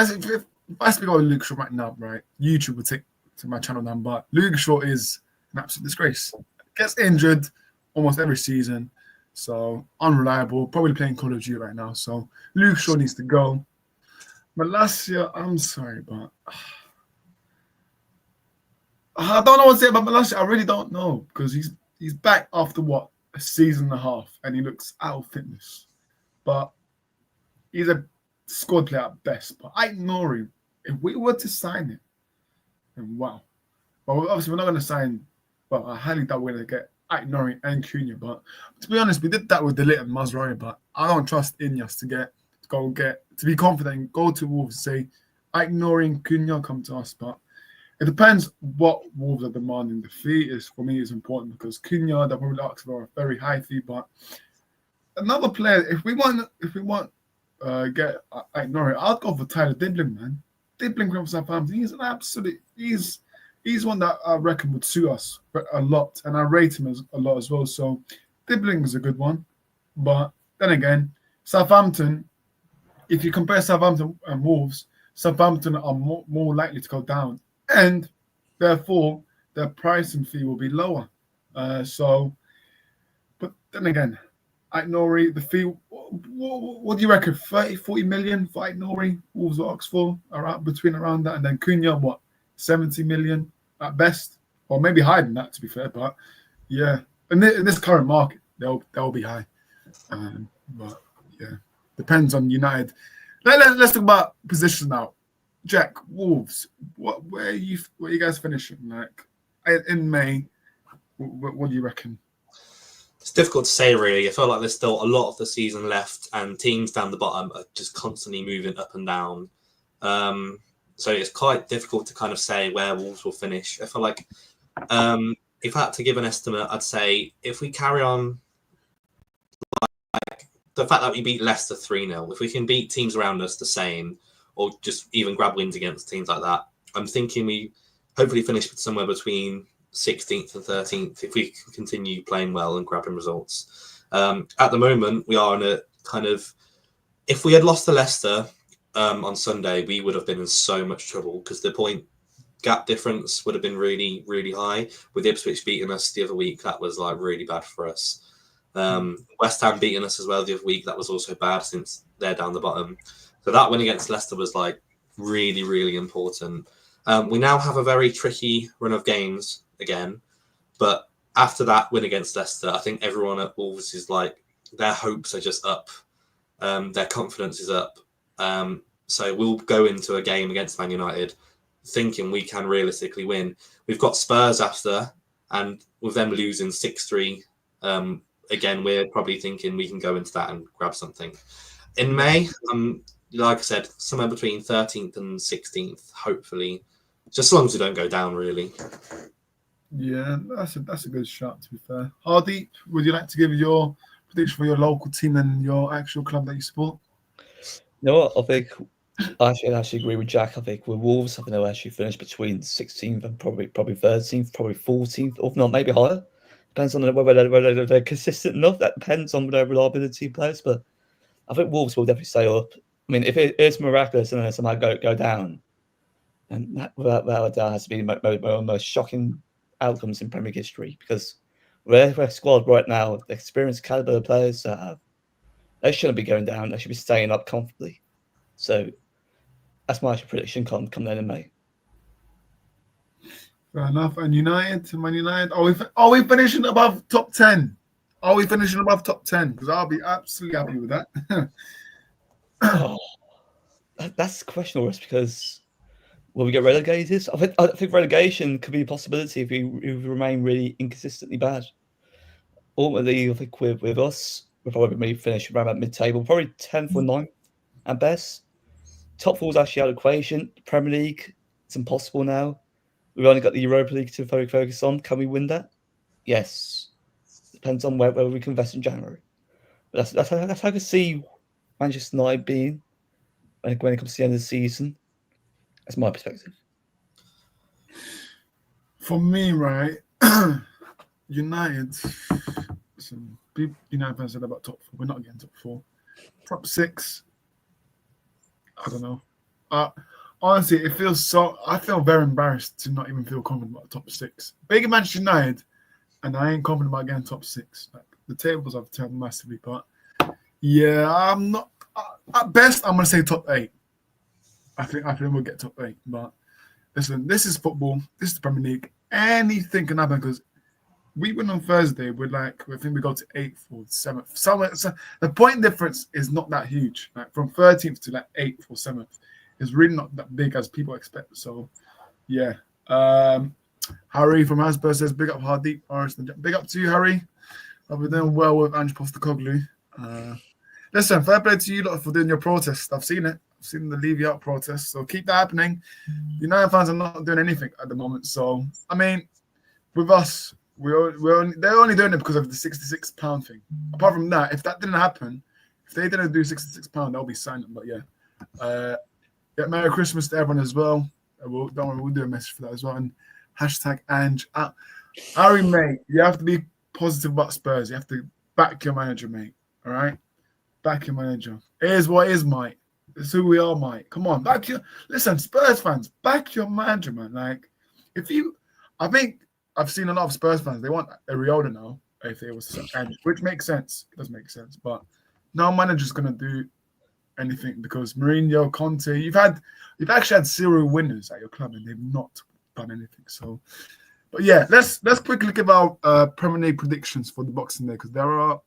I speak about Luke Shaw right now, right, YouTube will take to my channel down, but Luke Shaw is an absolute disgrace. Gets injured almost every season, so unreliable. Probably playing Call of Duty right now, so Luke Shaw needs to go. Malacia, I'm sorry, but I don't know what to say about Malacia. I really don't know because he's back after what, a season and a half, and he looks out of fitness. But he's a squad player at best. But Aït-Nouri, if we were to sign him, then wow. But obviously we're not going to sign. Well, I highly doubt we're going to get Aït-Nouri and Cunha. But to be honest, we did that with De Ligt and Mazraoui. But I don't trust Ineos to be confident and go to Wolves and say Aït-Nouri and Cunha come to us. But it depends what Wolves are demanding. The fee is, for me, is important because Cunha, they're probably asking for a very high fee. But another player, if we want get Aït-Nouri, I'd go for Tyler Dibling, man. Dibling from Southampton. He's an absolute. He's one that I reckon would suit us a lot, and I rate him a lot as well. So Dibling is a good one. But then again, Southampton. If you compare Southampton and Wolves, Southampton are more likely to go down. And therefore, their price and fee will be lower. But then again, Aït-Nouri, the fee, what do you reckon? 30, 40 million for Aït-Nouri, Wolves or Oxford, around that. And then Cunha, what, 70 million at best? Or maybe higher than that, to be fair. But yeah, in this current market, they'll be high. But yeah, depends on United. Let's talk about positions now. Jack, Wolves, where are you guys finishing? Like in May, what do you reckon? It's difficult to say, really. I feel like there's still a lot of the season left, and teams down the bottom are just constantly moving up and down. So it's quite difficult to kind of say where Wolves will finish. I feel like if I had to give an estimate, I'd say if we carry on, like the fact that we beat Leicester 3-0, if we can beat teams around us the same, or just even grab wins against teams like that, I'm thinking we hopefully finish somewhere between 16th and 13th if we can continue playing well and grabbing results. At the moment, we are in a kind of... If we had lost to Leicester on Sunday, we would have been in so much trouble because the point gap difference would have been really, really high. With Ipswich beating us the other week, that was like really bad for us. West Ham beating us as well the other week, that was also bad since they're down the bottom. So that win against Leicester was like really, really important. We now have a very tricky run of games again, but after that win against Leicester, I think everyone at Wolves is like, their hopes are just up. Their confidence is up. So we'll go into a game against Man United thinking we can realistically win. We've got Spurs after, and with them losing 6-3, again, we're probably thinking we can go into that and grab something. In May, like I said, somewhere between 13th and 16th, hopefully. Just as long as we don't go down, really. Yeah, that's a good shot, to be fair. Hardeep, would you like to give your prediction for your local team and your actual club that you support? You know what? I think I actually agree with Jack. I think with Wolves, I think they'll actually finish between 16th and probably 13th, probably 14th, or if not, maybe higher. Depends on whether they're consistent enough. That depends on their reliability players, but I think Wolves will definitely stay up. I mean, if it's miraculous and then somehow go down, and that without a doubt has to be one of the most shocking outcomes in Premier League history because their squad right now, the experienced caliber of players they shouldn't be going down. They should be staying up comfortably. So that's my prediction. Come then in May. Fair enough. And Man United, are we finishing above top 10? Are we finishing above top 10? Because I'll be absolutely happy with that. That's questionable because will we get relegated? I think relegation could be a possibility if we remain really inconsistently bad. Ultimately, I think with us, we'll probably finish around about mid-table, probably 10th or 9th at best. Top four is actually out of the equation. Premier League, it's impossible now. We've only got the Europa League to focus on. Can we win that? Yes. Depends on where we can invest in January. But that's how I can see Manchester United being when it comes to the end of the season. That's my perspective. For me, right, United. Listen, United fans said about top four. We're not getting top four. Top six. I don't know. Honestly, it feels so. I feel very embarrassed to not even feel confident about top six. Big Manchester United, and I ain't confident about getting top six. Like, the tables have turned massively, but yeah, I'm not. At best, I'm gonna say top 8. I think we'll get top 8. But listen, this is football. This is the Premier League. anything can happen because we win on Thursday. I think we go to 8th or 7th. Somewhere, so the point difference is not that huge. Like from 13th to like 8th or 7th, is really not that big as people expect. So, yeah. Harry from Hasbro says, "Big up Hardeep." Big up to you, Harry. I've been doing well with Ange Postecoglou. Listen, fair play to you lot for doing your protest. I've seen it. I've seen the leave you out protest. So keep that happening. United fans are not doing anything at the moment. So, I mean, with us, they're only doing it because of the £66 thing. Apart from that, if that didn't happen, if they didn't do £66, they'll be silent. But yeah, Merry Christmas to everyone as well. Don't worry, we'll do a message for that as well. And hashtag Ange. Harry, mate, you have to be positive about Spurs. You have to back your manager, mate. All right, back your manager. It is what it is, mate. It's who we are, mate. Come on, listen, Spurs fans, back your manager, man. Like, I think I've seen a lot of Spurs fans. They want Areola now, if they was, which makes sense. It does make sense, but no manager's gonna do anything because Mourinho, Conte, you've actually had 0 winners at your club and they've not done anything. So, but yeah, let's quickly give our Premier League predictions for the Boxing Day because there are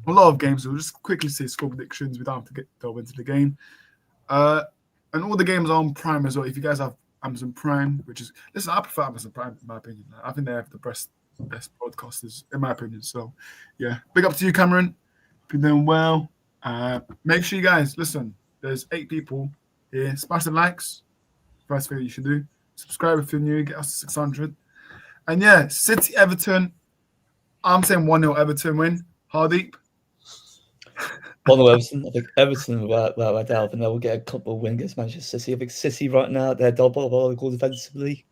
a lot of games. So we'll just quickly say score predictions. We don't have to delve into the game. And all the games are on Prime as well. If you guys have Amazon Prime, listen, I prefer Amazon Prime in my opinion. I think they have the best broadcasters in my opinion. So yeah, big up to you, Cameron. Hope you're doing well. Make sure you guys listen. There's 8 people here. Smash the likes. First thing you should do. Subscribe if you're new. Get us to 600. And yeah, City Everton. I'm saying 1-0 Everton win. Hardeep. 1-0 Everton. I think Everton, without a doubt, and they will get a couple of wins against Manchester City. I think City right now, they're double defensively.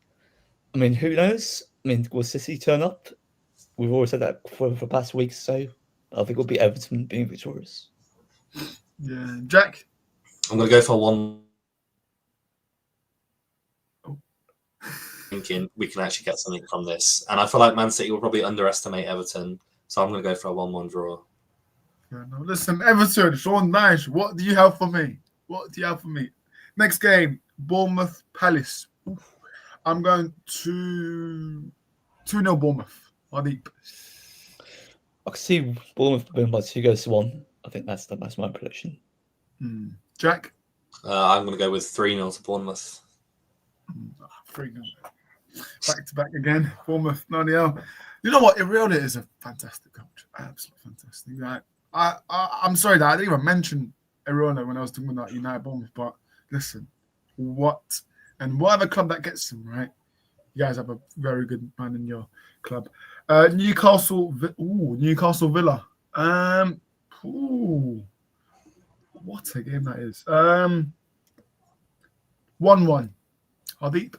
I mean, who knows? I mean, will City turn up? We've always said that for the past week or so. I think it'll be Everton being victorious. Yeah, Jack. I'm going to go for 1. Thinking we can actually get something from this, and I feel like Man City will probably underestimate Everton, so I'm going to go for a 1-1 draw. Yeah, no, listen, Everton, Sean Dyche, what do you have for me? Next game, Bournemouth Palace. I'm going to 2-0 Bournemouth. Hardeep. I can see Bournemouth being by 2-1. I think that's my prediction. Jack? I'm going to go with 3-0 to Bournemouth. 3-0. Back to back again. Bournemouth, 9-0. You know what? Areola is a fantastic coach. Absolutely fantastic. Like, I'm sorry that I didn't even mention Areola when I was talking about United Bournemouth, but listen, whatever club that gets him, right? You guys have a very good man in your club. Newcastle Villa. What a game that is. 1-1. Hardeep.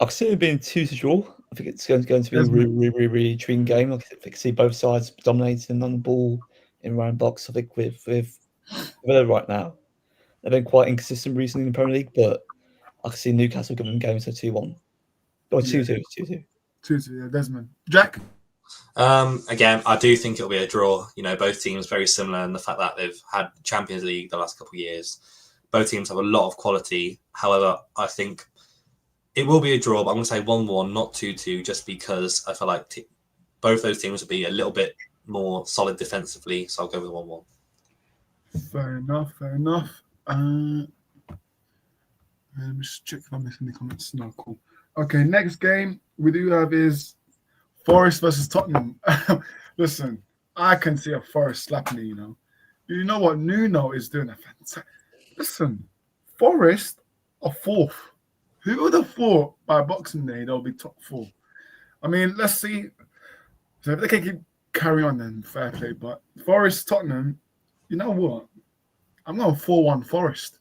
I can see it being 2-2. I think it's going to be a really intriguing game. I can see both sides dominating on the ball in round box. I think with Villa right now, they've been quite inconsistent recently in the Premier League, but I can see Newcastle giving games a 2-1 or 2-2. 2-2. Yeah, Desmond. Jack. Again, I do think it'll be a draw. You know, both teams very similar in the fact that they've had Champions League the last couple of years. Both teams have a lot of quality. However, I think it will be a draw, but I'm going to say 1-1, not 2-2, just because I feel like both those teams will be a little bit more solid defensively. So I'll go with 1-1. Fair enough. Let me just check if I'm missing the comments. No, cool. Okay, next game we do have is Forest versus Tottenham. Listen, I can see a Forest slapping it, you know. You know what Nuno is doing? Listen, Forest are 4th. Who would have thought by Boxing Day they'll be top 4? I mean, let's see. So if they can keep carrying on, then fair play. But Forest, Tottenham, you know what? I'm going 4-1 Forest.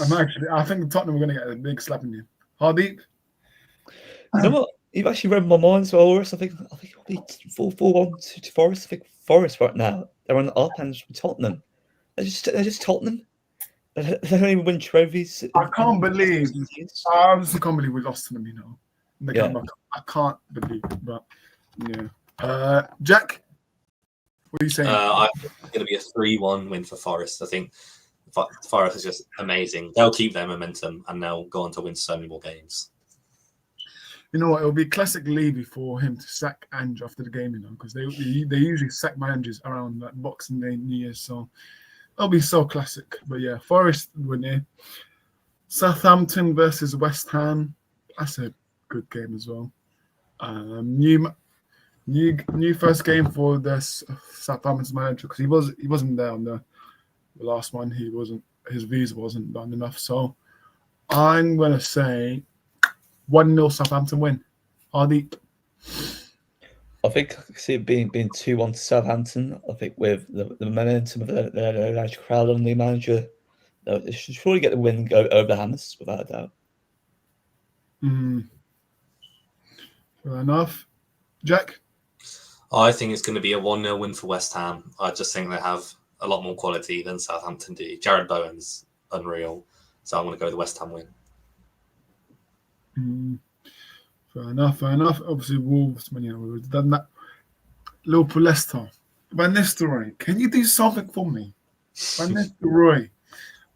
I think Tottenham are going to get a big slap in you. Hardeep? You know what? You've actually read my mind as well, Horace. I think it'll be 4-1 to Forest. I think Forest right now, they're on the up and Tottenham. They're just Tottenham. They don't even win trophies. I can't believe. I honestly can't believe we lost to them, you know. Yeah. I can't believe it, but yeah. Jack, what are you saying? I think it's going to be a 3-1 win for Forest. I think Forest is just amazing. They'll keep their momentum and they'll go on to win so many more games. You know what? It'll be classic Levy for him to sack Ange after the game, because they usually sack managers around like Boxing Day, New Year, so it'll be so classic. But yeah, Forest win here. Southampton versus West Ham. That's a good game as well. New first game for the Southampton's manager, because he wasn't there on the last one. His visa wasn't done enough. So I'm gonna say 1-0 Southampton win. Hardeep. I think I can see it being 2-1 to Southampton. I think with the momentum of the large crowd on the manager, they should surely get the win over the Hammers, without a doubt. Fair enough. Jack? I think it's going to be a 1-0 win for West Ham. I just think they have a lot more quality than Southampton do. Jared Bowen's unreal. So I'm going to go with the West Ham win. Fair enough. Obviously, Wolves, we've done that. Liverpool, Leicester. Van Nistelrooy, can you do something for me? Van Nistelrooy.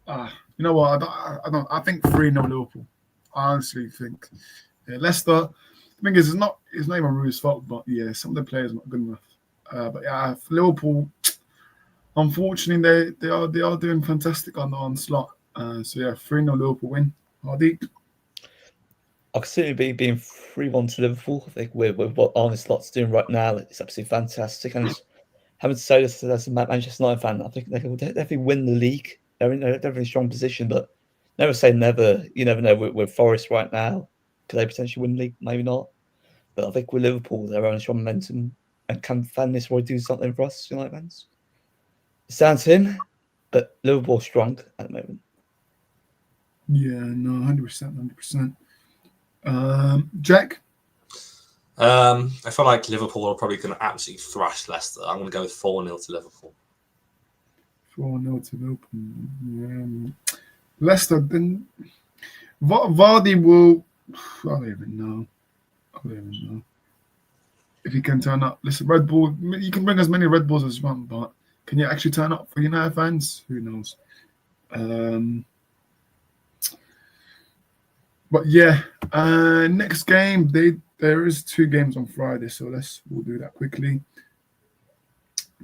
You know what? I think 3-0 Liverpool. I honestly think. Yeah, Leicester. The thing is, it's not even Rui's fault, but yeah, some of the players are not good enough. But yeah, for Liverpool, unfortunately, they are doing fantastic on the onslaught. So yeah, 3-0 Liverpool win. Hardeep. I can see it being 3-1 to Liverpool. I think with what Arne Slot's doing right now, it's absolutely fantastic. And having to say this as a Manchester United fan, I think they will definitely win the league. They're in a definitely strong position, but never say never. You never know. With Forest right now, could they potentially win the league? Maybe not. But I think with Liverpool, they're on a strong momentum. And can Van Nistelrooy do something for us, United fans? It's down to him, but Liverpool strong at the moment. Yeah, no, 100%. Jack? I feel like Liverpool are probably going to absolutely thrash Leicester. I'm going to go with 4-0 to Liverpool. 4-0 to Liverpool. Leicester, then Vardy will. I don't even know if he can turn up. Listen, Red Bull. You can bring as many Red Bulls as you want, but can you actually turn up for United fans? Who knows? But yeah, next game there is 2 games on Friday, so we'll do that quickly.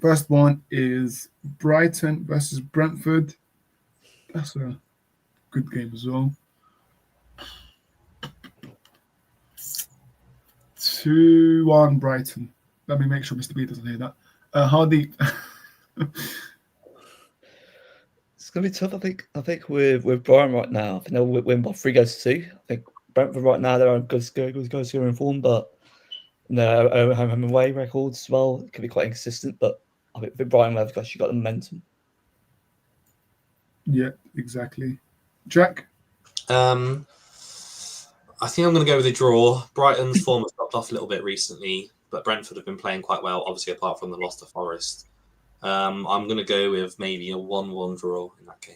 First one is Brighton versus Brentford. That's a good game as well. 2-1 Brighton. Let me make sure Mr. B doesn't hear that. Hardeep. It's gonna be tough. I think with Brighton right now, I think they'll win by 3-2. I think Brentford right now they're on good scoring form, but home away records as well. It could be quite inconsistent, but I think with Brighton they've actually got the momentum. Yeah, exactly. Jack? I think I'm going to go with a draw. Brighton's form has dropped off a little bit recently, but Brentford have been playing quite well, obviously apart from the loss to Forest. I'm going to go with maybe a 1-1 draw in that game.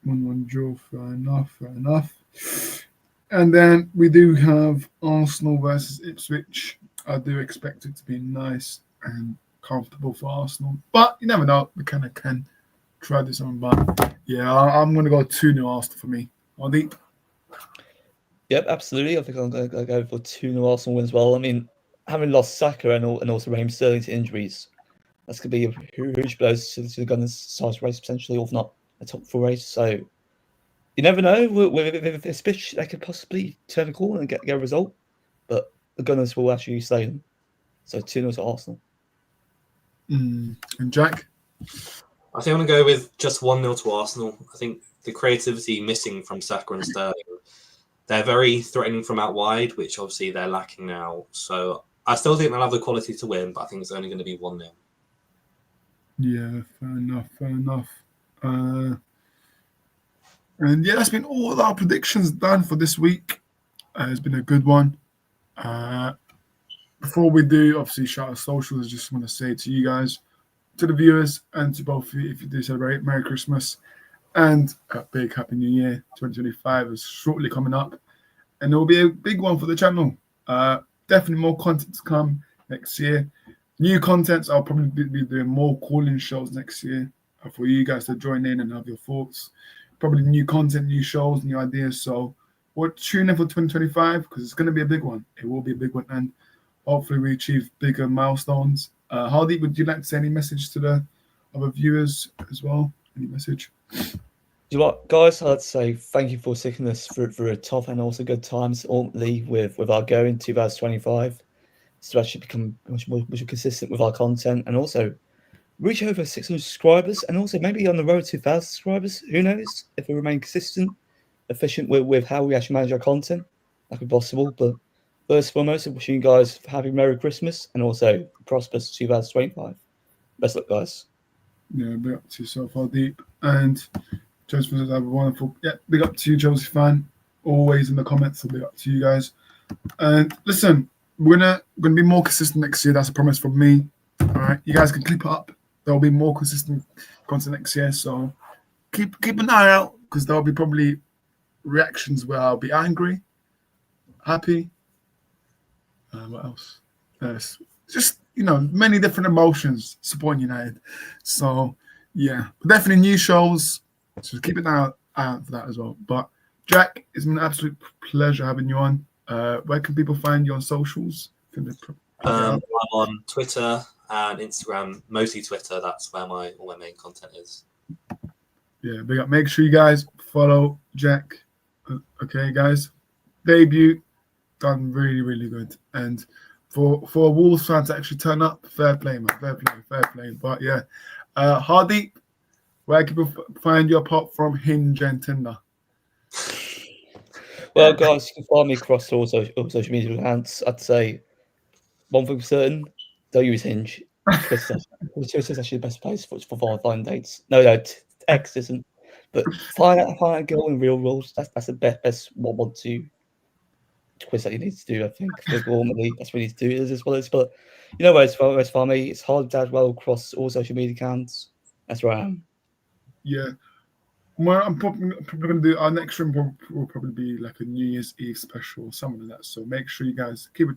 1-1 draw, fair enough. And then we do have Arsenal versus Ipswich. I do expect it to be nice and comfortable for Arsenal, but you never know. We kind of can try this on, but yeah, I'm going to go 2-0 Arsenal for me. Hardeep? Yep, absolutely. I think I'm going to go for 2-0 Arsenal win as well. I mean, having lost Saka and also Raheem Sterling to injuries, that's going to be a huge blow to the Gunners' size race, potentially, or if not a top 4 race. So you never know. With Ipswich, they could possibly turn a corner and get a result, but the Gunners will actually slay them. So 2-0 to Arsenal. And Jack? I think I'm going to go with just 1-0 to Arsenal. I think the creativity missing from Saka and Sterling, they're very threatening from out wide, which obviously they're lacking now. So I still think they'll have the quality to win, but I think it's only going to be 1-0. Yeah, fair enough. And yeah, that's been all our predictions done for this week. It's been a good one. Before we do, obviously, shout out socials, I just want to say to you guys, to the viewers, and to both of you, if you do celebrate, Merry Christmas and a big Happy New Year. 2025 is shortly coming up, and it will be a big one for the channel. Definitely more content to come next year. New contents, I'll probably be doing more call-in shows next year. for you guys to join in and have your thoughts. Probably new content, new shows, new ideas. So we're tuning in for 2025 because it's going to be a big one. It will be a big one, and hopefully we achieve bigger milestones. Hardeep, would you like to say any message to the other viewers as well? Any message? You know what, guys? I'd say thank you for sticking us through a tough and also good times, ultimately with our go in 2025, to actually become much more consistent with our content and also reach over 600 subscribers and also maybe on the road to 1,000 subscribers. Who knows? If we remain consistent, efficient with how we actually manage our content, that could be possible. But first and foremost, wishing you guys a happy Merry Christmas and also prosperous 2025. Best luck, guys. Yeah, big up to yourself, Hardeep. And Joseph, have a wonderful, big up to you, Josie fan. Always in the comments, so big up to you guys. And listen, we're gonna be more consistent next year. That's a promise from me. All right, you guys can clip it up. There'll be more consistent content next year, so keep an eye out because there'll be probably reactions where I'll be angry, happy. What else? Just many different emotions supporting United. So yeah, definitely new shows. So keep an eye out for that as well. But Jack, it's been an absolute pleasure having you on. Where can people find you on socials? I'm on Twitter and Instagram, mostly Twitter. That's where all my main content is. Yeah, big up. Make sure you guys follow Jack. Okay, guys. Debut done really, really good. And for a Wolves fan to actually turn up, fair play, man. Fair play. But yeah, Hardeep, where can people find you apart from Hinge and Tinder? Well, guys, you can find me across all social media accounts. I'd say one thing for certain: don't use Hinge. Twitter is actually the best place for finding dates. No, X isn't. But find out a girl in real world. That's the best one to quiz that you need to do. I think normally that's what you need to do as well as. But you know where it's for me. It's hard to well across all social media accounts. That's where I am. Yeah. Well, I'm probably going to do our next stream will probably be like a New Year's Eve special or something like that. So make sure you guys keep an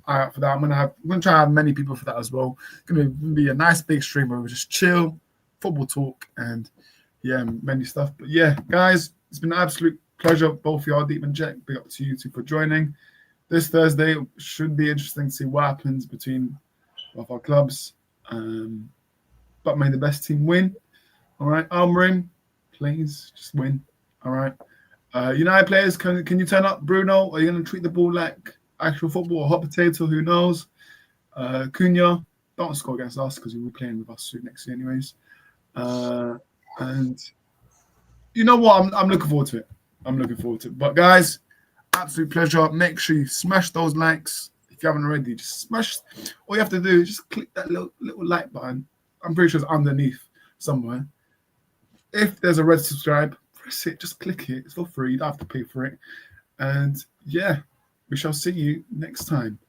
eye out for that. I'm gonna try to have many people for that as well. It's gonna be a nice big stream where we just chill, football talk, and many stuff. But yeah, guys, it's been an absolute pleasure, both of y'all, Deep and Jack. Big up to you two for joining. This Thursday should be interesting to see what happens between both our clubs. But may the best team win. All right, Almrim, please just win. All right. United players, can you turn up? Bruno, are you going to treat the ball like actual football or hot potato? Who knows? Cunha, don't score against us because you'll be playing with us soon next year anyways. And you know what? I'm looking forward to it. But guys, absolute pleasure. Make sure you smash those likes. If you haven't already, just smash. All you have to do is just click that little like button. I'm pretty sure it's underneath somewhere. If there's a red subscribe, press it. Just click it. It's for free. You don't have to pay for it. And yeah, we shall see you next time.